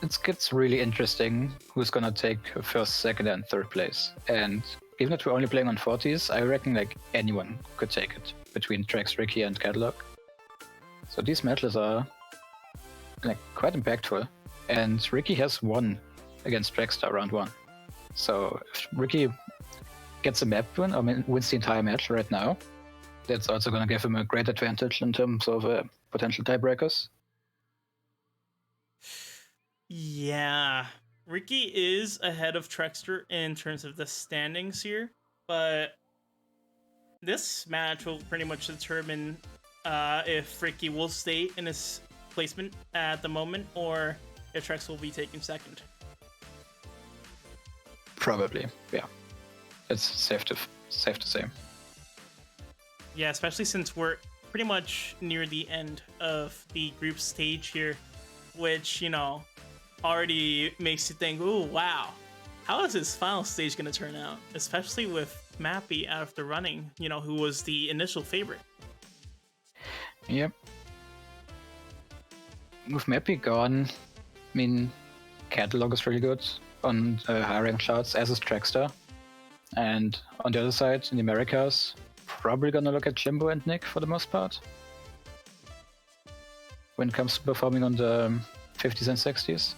it gets really interesting who's gonna take first, second, and third place. And even if we're only playing on 40s, I reckon like anyone could take it between Trex, Ricki, and Catalog. So these matches are like quite impactful. And Ricki has won against TreXDer round 1. So if Ricki gets a map win, wins the entire match right now, that's also going to give him a great advantage in terms of potential tiebreakers. Yeah, Ricki is ahead of TreXDer in terms of the standings here, but this match will pretty much determine if Ricki will stay in his placement at the moment or if Trex will be taking second. Probably, yeah. It's safe to say. Yeah, especially since we're pretty much near the end of the group stage here, which, you know, already makes you think, ooh, wow, how is this final stage going to turn out? Especially with Mappy out of the running, you know, who was the initial favorite. Yep. With Mappy gone, I mean, Catalog is really good on high rank charts, as is TreXDer. And on the other side, in the Americas, probably gonna look at Jimbo and Nick for the most part. When it comes to performing on the 50s and 60s.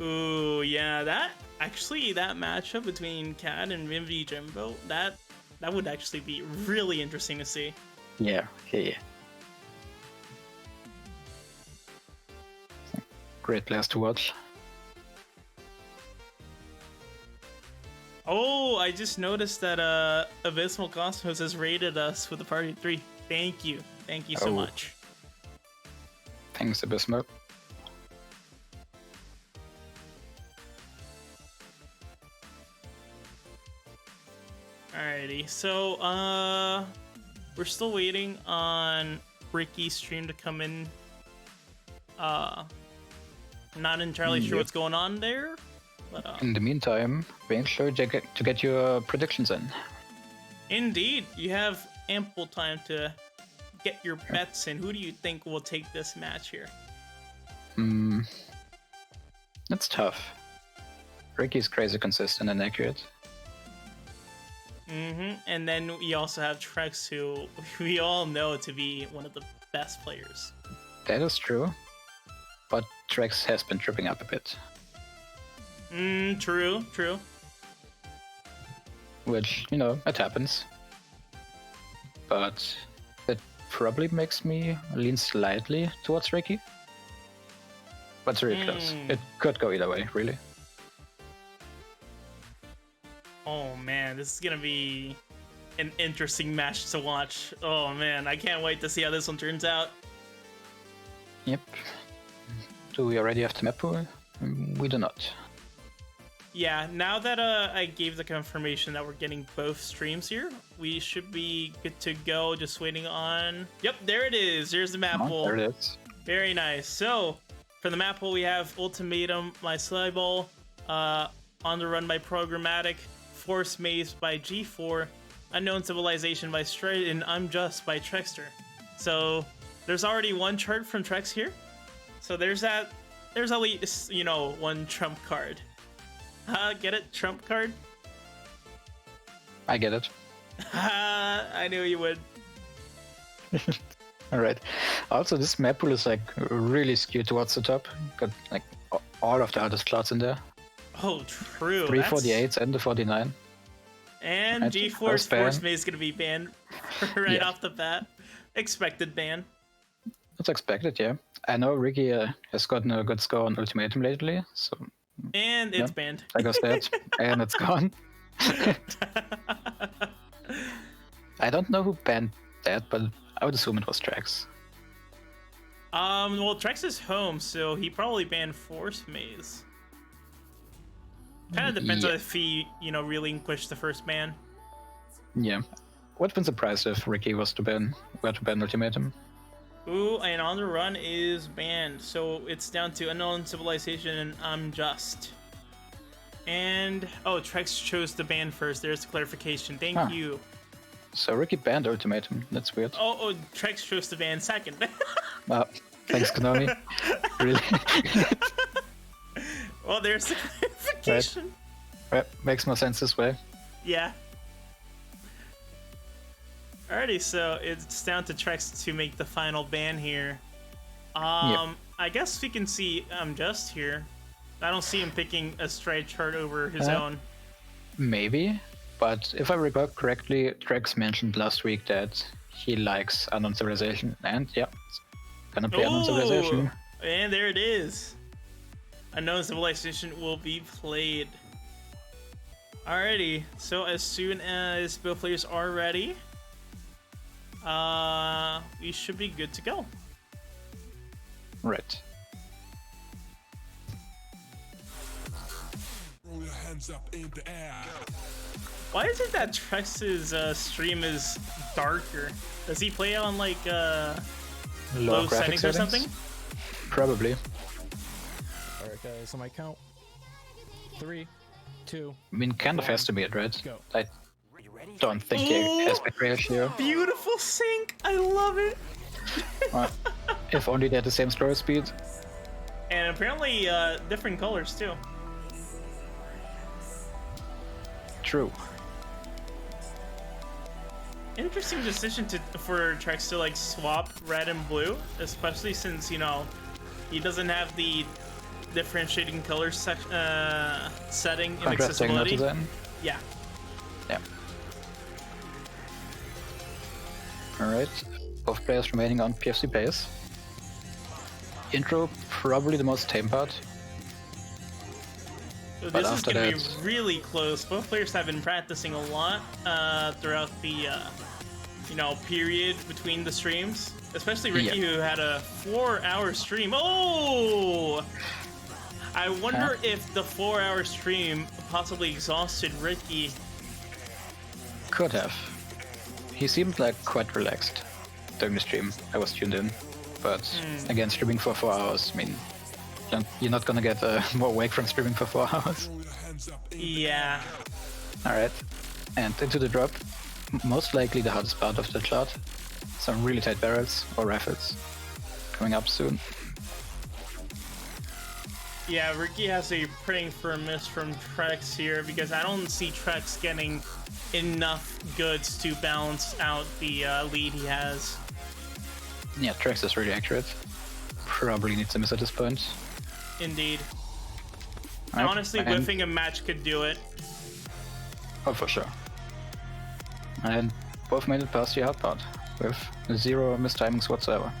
Ooh, yeah, that matchup between Cad and Vivi Jimbo, that would actually be really interesting to see. Yeah. Great players to watch. Oh, I just noticed that Abysmal Cosmos has rated us with a party 3. Thank you so much. Thanks, Abysmal. Alrighty, so we're still waiting on Ricki's stream to come in. Not entirely sure what's going on there, but in the meantime, make sure to get your predictions in. Indeed, you have ample time to get your bets in. Who do you think will take this match here? That's tough. Ricki's crazy consistent and accurate. And then we also have Trex, who we all know to be one of the best players. That is true. But Trex has been tripping up a bit. True. Which, you know, it happens. But it probably makes me lean slightly towards Ricki. But it's really close. It could go either way, really. Oh man, this is gonna be an interesting match to watch. Oh man, I can't wait to see how this one turns out. Yep. Do we already have the map pool? We do not. Yeah, now that I gave the confirmation that we're getting both streams here, we should be good to go. Just waiting on... Yep, there it is. There's the map pool. There it is. Very nice. So, for the map pool, we have Ultimatum by Slyball, On the Run by Programmatic, Force Maze by G4, Unknown Civilization by Straight, and I'm Just by TreXDer. So, there's already one chart from Trex here. So there's at least, you know, one trump card. Get it? Trump card? I get it. I knew you would. Alright. Also, this map pool is like really skewed towards the top. Got like all of the hardest slots in there. Oh, true. 348s and the 49. And G4's Force Maze is going to be banned right off the bat. Expected ban. It's expected, yeah. I know Ricki has gotten a good score on Ultimatum lately, so... And it's banned. I guess that. And it's gone. I don't know who banned that, but I would assume it was Trex. Well, Trex is home, so he probably banned Force Maze. Kind of depends on if he, you know, relinquished the first ban. Yeah. Would have been surprised if Ricki were to ban Ultimatum. Ooh, and On the Run is banned, so it's down to Unknown Civilization and I'm Just. And, oh, Trex chose to ban first. There's the clarification. Thank you. So Ricki banned Ultimatum. That's weird. Oh, Trex chose to ban second. Thanks, Konami. Really? Well, there's the clarification. Right. Makes more sense this way. Yeah. Alrighty, so it's down to Trex to make the final ban here. I guess we can see Just here. I don't see him picking a straight chart over his own. Maybe, but if I recall correctly, Trex mentioned last week that he likes Unknown Civilization, and yeah, gonna play Unknown Civilization. And there it is. Unknown Civilization will be played. Alrighty, so as soon as both players are ready, we should be good to go. Right. Roll your hands up in the air. Why is it that Trex's stream is darker? Does he play on like low settings or something? Probably. Alright guys, on my count. 3, 2. I mean, kind of has to be it, right? Go. I don't think the aspect ratio. Beautiful sync! I love it! If only they had the same scroll speed. And apparently different colors too. True. Interesting decision for Trex to like swap red and blue, especially since, you know, he doesn't have the differentiating color setting in accessibility. Yeah. Yeah. Alright. Both players remaining on PFC pace. Intro, probably the most tame part. So this is going to be really close. Both players have been practicing a lot throughout the period between the streams. Especially Ricki, who had a 4-hour stream. Oh! I wonder if the 4-hour stream possibly exhausted Ricki. Could have. He seemed like quite relaxed during the stream. I was tuned in. But again, streaming for 4 hours, I mean, you're not gonna get more awake from streaming for 4 hours. Yeah. Alright. And into the drop. Most likely the hardest part of the chart. Some really tight barrels or rifles coming up soon. Yeah, Ricki has a praying for a miss from Trex here because I don't see Trex getting enough goods to balance out the lead he has. Yeah, Trex is really accurate. Probably needs a miss at this point. Indeed. Right. Honestly, whiffing a match could do it. Oh, for sure. And both made it past the hard part with 0 mistimings whatsoever.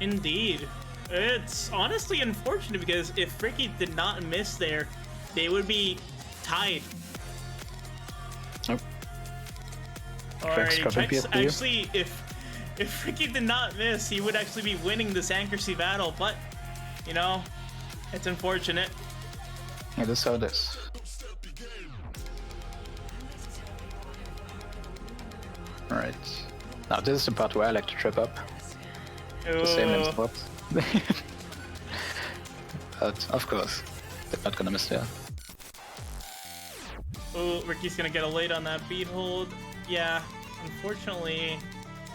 Indeed. It's honestly unfortunate because if Ricki did not miss there, they would be tied. Nope. Alrighty, Trex actually, if Ricki did not miss, he would actually be winning this accuracy battle, but, you know, it's unfortunate. Yeah, this is how it is. Alright. Now this is the part where I like to trip up. The same in spots. But, of course, they're not gonna miss there. Oh, Ricki's gonna get a late on that beat hold. Yeah, unfortunately,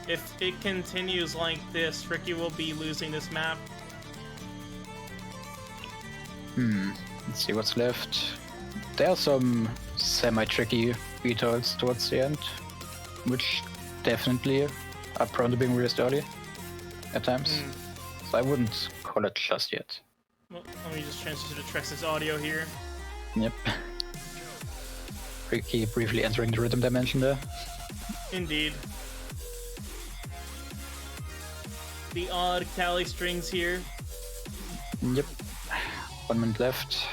if it continues like this, Ricki will be losing this map. Let's see what's left. There are some semi-tricky beat holds towards the end, which definitely are prone to being released early at times. So I wouldn't call it just yet. Well, let me just transfer to Trex's audio here. Yep. Ricki briefly entering the rhythm dimension there. Indeed. The odd Cali strings here. Yep. 1 minute left.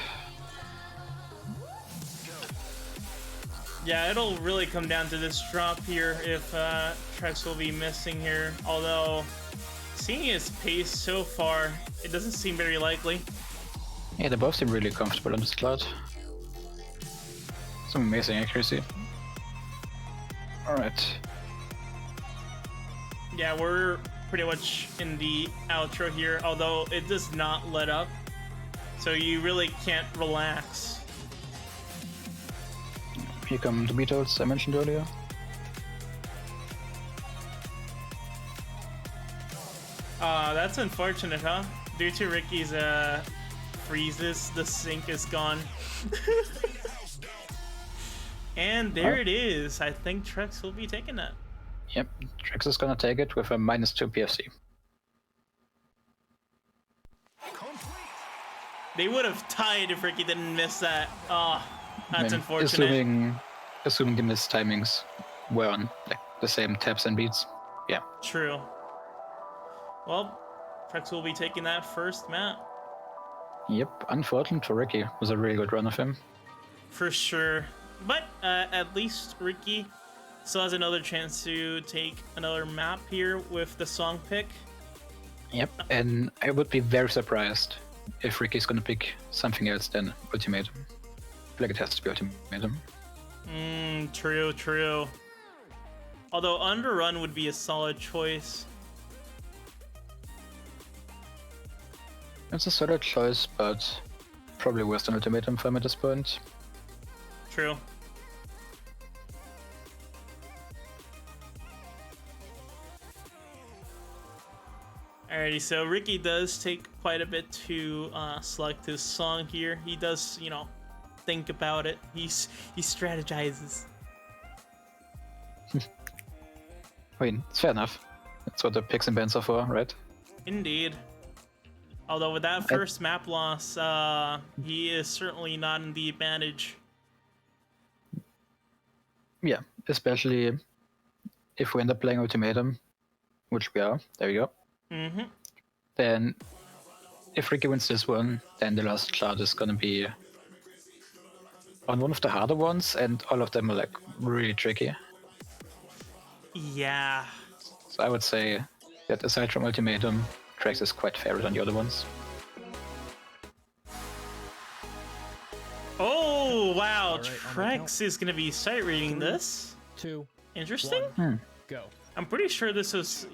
Yeah, it'll really come down to this drop here if Trex will be missing here. Although, seeing his pace so far, it doesn't seem very likely. Yeah, they both seem really comfortable on this cloud. Some amazing accuracy. Alright. Yeah, we're pretty much in the outro here, although it does not let up. So you really can't relax. Here come the beat holds I mentioned earlier. That's unfortunate, huh? Due to Ricky's freezes, the sink is gone. And there it is. I think Trex will be taking that. Yep, Trex is gonna take it with a -2 PFC. They would have tied if Ricky didn't miss that. Oh, that's unfortunate. Assuming the missed timings were on like the same taps and beats. Yeah. True. Well, Trex will be taking that first map. Yep, unfortunate for Ricki. It was a really good run of him. For sure. But at least Ricky still has another chance to take another map here with the song pick. Yep, and I would be very surprised if Ricky's gonna pick something else than Ultimatum. I feel like it has to be Ultimatum. True. Although Underrun would be a solid choice. It's a solid choice, but probably worse than Ultimatum for him at this point. True. Alrighty, so Ricky does take quite a bit to select his song here. He does, think about it. He strategizes. I mean, it's fair enough. That's what the picks and bans are for, right? Indeed. Although with that first map loss, he is certainly not in the advantage. Yeah, especially if we end up playing Ultimatum, which we are. There we go. Then, if Ricky wins this one, then the last chart is gonna be on one of the harder ones, and all of them are like really tricky. Yeah. So I would say that aside from Ultimatum, Trex is quite favored on the other ones. Oh wow, All right, Trex is gonna be sight reading this. 2, Interesting. 1, go. I'm pretty sure this is,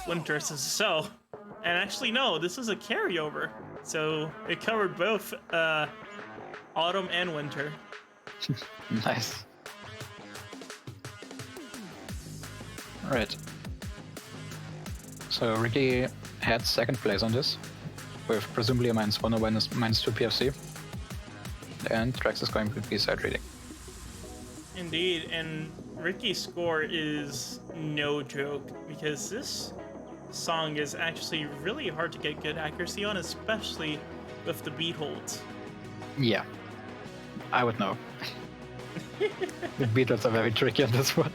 Winter's so. And actually, no, this is a carryover. So it covered both autumn and winter. Nice. Alright. So Ricki had second place on this, with presumably a -1 or -2 PFC. And Trex is going to be side reading. Indeed, and Ricky's score is no joke, because this song is actually really hard to get good accuracy on, especially with the beat holds. Yeah, I would know. The beat holds are very tricky on this one.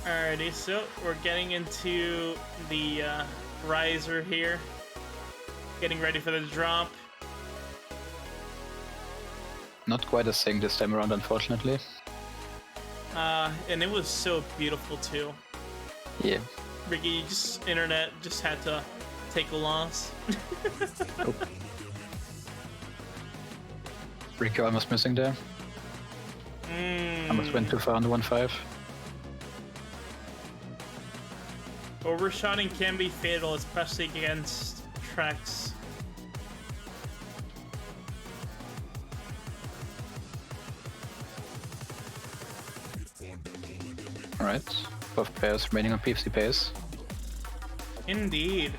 Alrighty, so we're getting into the riser here. Getting ready for the drop. Not quite a thing this time around, unfortunately. And it was so beautiful too. Yeah. Ricky, internet just had to take a loss. Oh. Ricki almost missing there. Almost went too far on the 1-5. Overshotting can be fatal, especially against Trex. Alright, both players remaining on PFC pace. Indeed.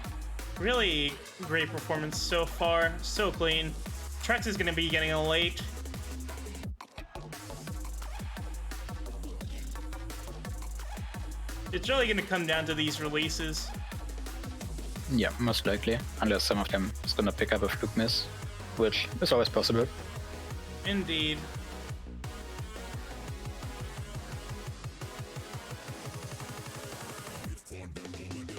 Really great performance so far, so clean. Trex is going to be getting a late. It's really going to come down to these releases. Yeah, most likely, unless some of them is gonna pick up a fluke miss, which is always possible. Indeed.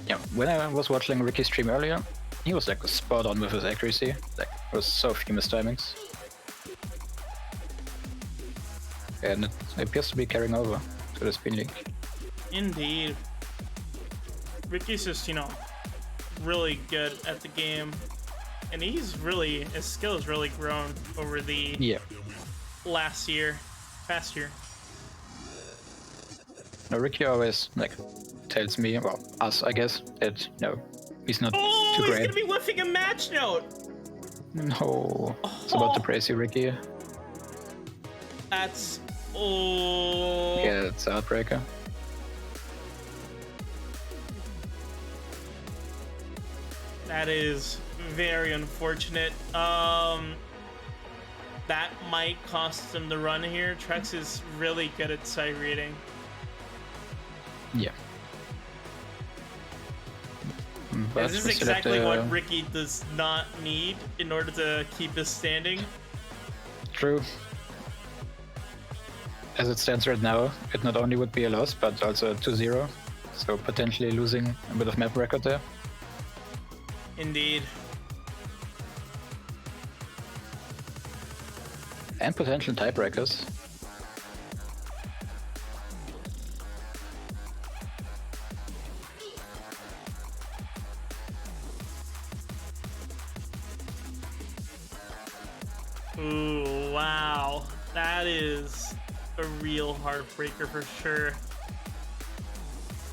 Yeah, when I was watching Ricki's stream earlier, he was like spot on with his accuracy. Like, there was so few missed timings. And it appears to be carrying over to the SpeenLeague. Indeed. Ricky's just, really good at the game. And his skill has really grown over the past year. Now Ricki always, tells me, well, us, I guess, that, he's not too great. He's gonna be whiffing a match note! No. It's about to praise you, Ricki. That's... Oh... Yeah, it's a heartbreaker. That is very unfortunate. That might cost him the run here. Trex is really good at side reading. Yeah. But This is we still have exactly the- what Ricki does not need in order to keep his standing. True. As it stands right now, it not only would be a loss, but also a 2-0. So potentially losing a bit of map record there. Indeed. And potential tiebreakers. Ooh, wow. That is a real heartbreaker for sure.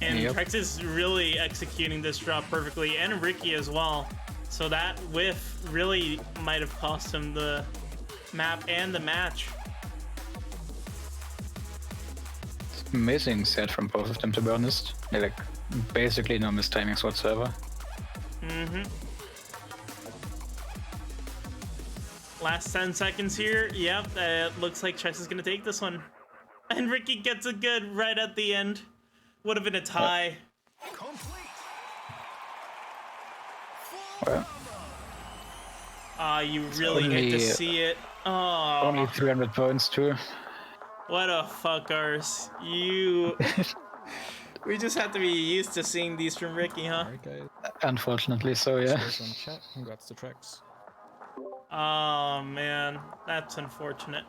And Yep. Trex is really executing this drop perfectly, and Ricki as well. So that whiff really might have cost him the map and the match. It's amazing set from both of them, to be honest. They're like basically no mistimings whatsoever. Mm-hmm. Last 10 seconds here. Yep, it looks like Trex is gonna take this one. And Ricki gets it good right at the end. Would have been a tie. Well, You really hate to only- see it. Oh, only 300 points too. what a fuckers. You... We just have to be used to seeing these from Ricki, huh? Alright, guys. Unfortunately, so yeah. Scores on chat. Congrats to Trex. Oh, man. That's unfortunate.